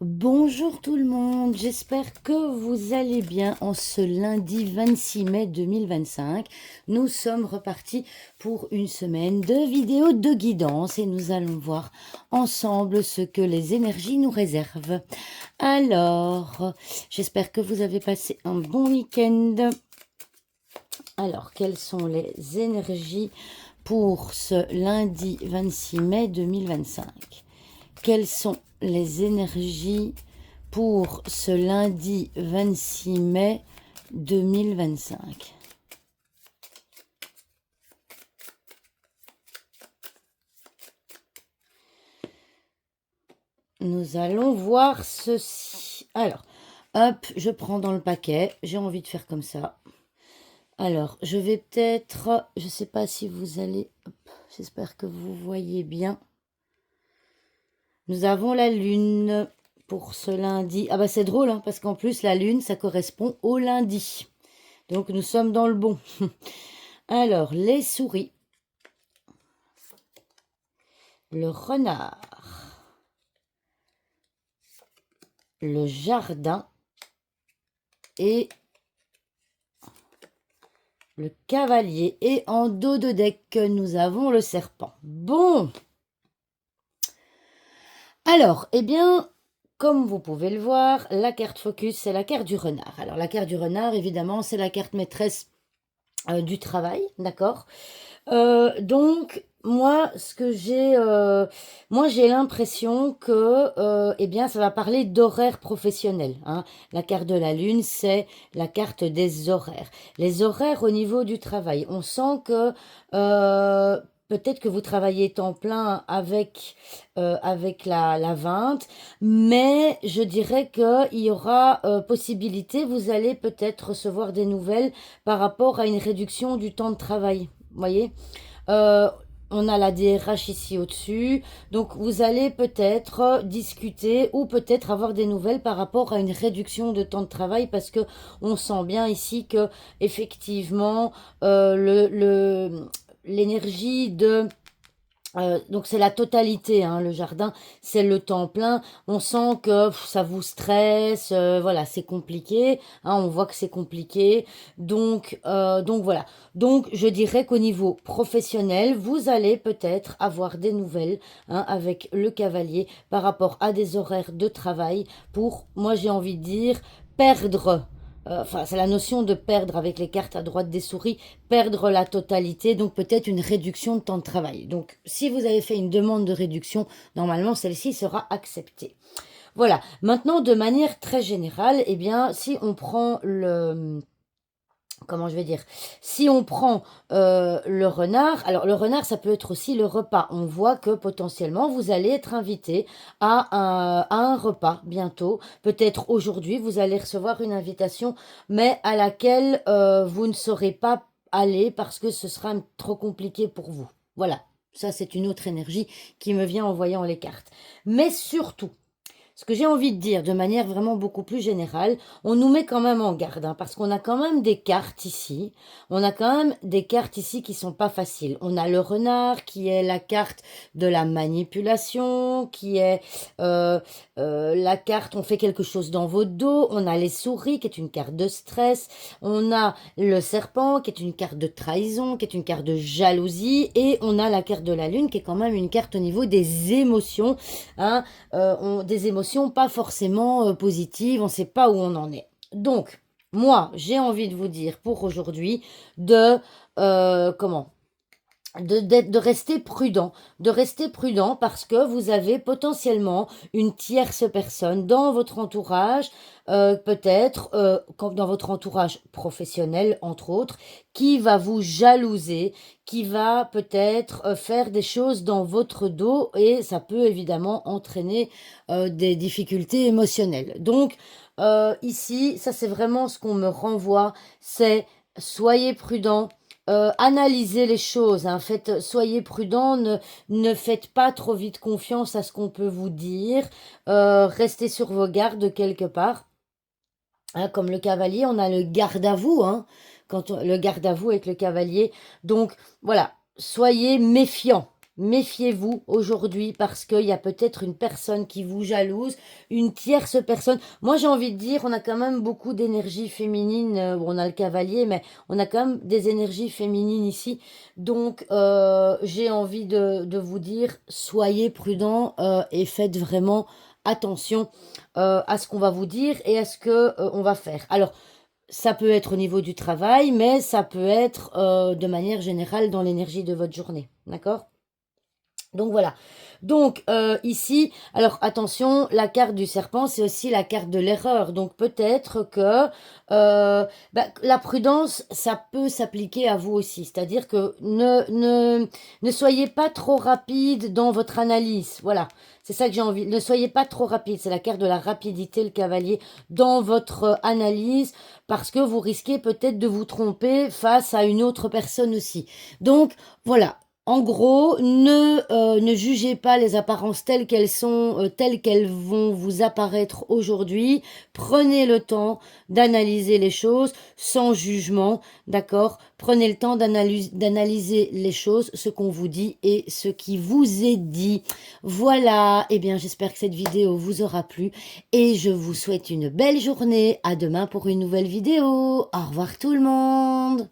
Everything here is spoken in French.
Bonjour tout le monde, j'espère que vous allez bien en ce lundi 26 mai 2025. Nous sommes repartis pour une semaine de vidéos de guidance et nous allons voir ensemble ce que les énergies nous réservent. Alors, j'espère que vous avez passé un bon week-end. Alors, quelles sont les énergies pour ce lundi 26 mai 2025? Quelles sont les énergies pour ce lundi 26 mai 2025? Nous allons voir ceci. Alors, hop, je prends dans le paquet. J'ai envie de faire comme ça. Alors, je vais peut-être... Je ne sais pas si vous allez... J'espère que vous voyez bien. Nous avons la lune pour ce lundi. Ah bah c'est drôle, hein, parce qu'en plus, la lune, ça correspond au lundi. Donc, nous sommes dans le bon. Alors, les souris. Le renard. Le jardin. Et le cavalier. Et en dos de deck, nous avons le serpent. Bon. Alors, eh bien, comme vous pouvez le voir, la carte focus, c'est la carte du renard. Alors, la carte du renard, évidemment, c'est la carte maîtresse du travail, d'accord? Donc, moi, j'ai l'impression que, eh bien, ça va parler d'horaires professionnels, hein. La carte de la lune, c'est la carte des horaires. Les horaires au niveau du travail. On sent que peut-être que vous travaillez temps plein avec la 20, mais je dirais qu'il y aura possibilité, vous allez peut-être recevoir des nouvelles par rapport à une réduction du temps de travail. Vous voyez, euh, on a la DRH ici au-dessus, donc vous allez peut-être discuter ou peut-être avoir des nouvelles par rapport à une réduction de temps de travail parce que on sent bien ici que effectivement l'énergie de donc c'est la totalité, hein, le jardin, c'est le temps plein. On sent que ça vous stresse, voilà, c'est compliqué, hein, on voit que c'est compliqué. Donc voilà. Donc je dirais qu'au niveau professionnel, vous allez peut-être avoir des nouvelles, hein, avec le cavalier par rapport à des horaires de travail pour, moi j'ai envie de dire, perdre. Enfin, c'est la notion de perdre avec les cartes à droite des souris, perdre la totalité, donc peut-être une réduction de temps de travail. Donc, si vous avez fait une demande de réduction, normalement, celle-ci sera acceptée. Voilà. Maintenant, de manière très générale, eh bien, si on prend comment je vais dire, si on prend le renard, alors le renard, ça peut être aussi le repas. On voit que potentiellement, vous allez être invité à un repas bientôt. Peut-être aujourd'hui, vous allez recevoir une invitation, mais à laquelle vous ne saurez pas aller parce que ce sera trop compliqué pour vous. Voilà, ça c'est une autre énergie qui me vient en voyant les cartes. Mais surtout, ce que j'ai envie de dire de manière vraiment beaucoup plus générale, on nous met quand même en garde, hein, parce qu'on a quand même des cartes ici. On a quand même des cartes ici qui sont pas faciles. On a le renard qui est la carte de la manipulation, qui est la carte on fait quelque chose dans votre dos. On a les souris qui est une carte de stress. On a le serpent qui est une carte de trahison, qui est une carte de jalousie. Et on a la carte de la lune qui est quand même une carte au niveau des émotions, hein, des émotions pas forcément positives, on ne sait pas où on en est. Donc, moi, j'ai envie de vous dire pour aujourd'hui comment de rester prudent parce que vous avez potentiellement une tierce personne dans votre entourage, peut-être dans votre entourage professionnel entre autres, qui va vous jalouser, qui va peut-être faire des choses dans votre dos et ça peut évidemment entraîner des difficultés émotionnelles. Donc ici, ça c'est vraiment ce qu'on me renvoie, c'est soyez prudent. Analysez les choses, hein. Soyez prudent, ne faites pas trop vite confiance à ce qu'on peut vous dire. Restez sur vos gardes quelque part. Hein, comme le cavalier, on a le garde à vous, hein, le garde à vous avec le cavalier. Donc voilà, soyez méfiants. méfiez-vous aujourd'hui parce qu'il y a peut-être une personne qui vous jalouse, une tierce personne. Moi, j'ai envie de dire, on a quand même beaucoup d'énergie féminine. Bon, on a le cavalier, mais on a quand même des énergies féminines ici. Donc, j'ai envie de vous dire, soyez prudents et faites vraiment attention à ce qu'on va vous dire et à ce que on va faire. Alors, ça peut être au niveau du travail, mais ça peut être de manière générale dans l'énergie de votre journée. D'accord? Donc voilà. Donc ici, alors attention, la carte du serpent, c'est aussi la carte de l'erreur. Donc peut-être que la prudence, ça peut s'appliquer à vous aussi. C'est-à-dire que ne soyez pas trop rapide dans votre analyse. Voilà, c'est ça que j'ai envie. Ne soyez pas trop rapide. C'est la carte de la rapidité, le cavalier, dans votre analyse, parce que vous risquez peut-être de vous tromper face à une autre personne aussi. Donc voilà. En gros, ne jugez pas les apparences telles qu'elles sont, telles qu'elles vont vous apparaître aujourd'hui. Prenez le temps d'analyser les choses sans jugement, d'accord? Prenez le temps d'analyser les choses, ce qu'on vous dit et ce qui vous est dit. Voilà, eh bien j'espère que cette vidéo vous aura plu et je vous souhaite une belle journée. À demain pour une nouvelle vidéo. Au revoir tout le monde.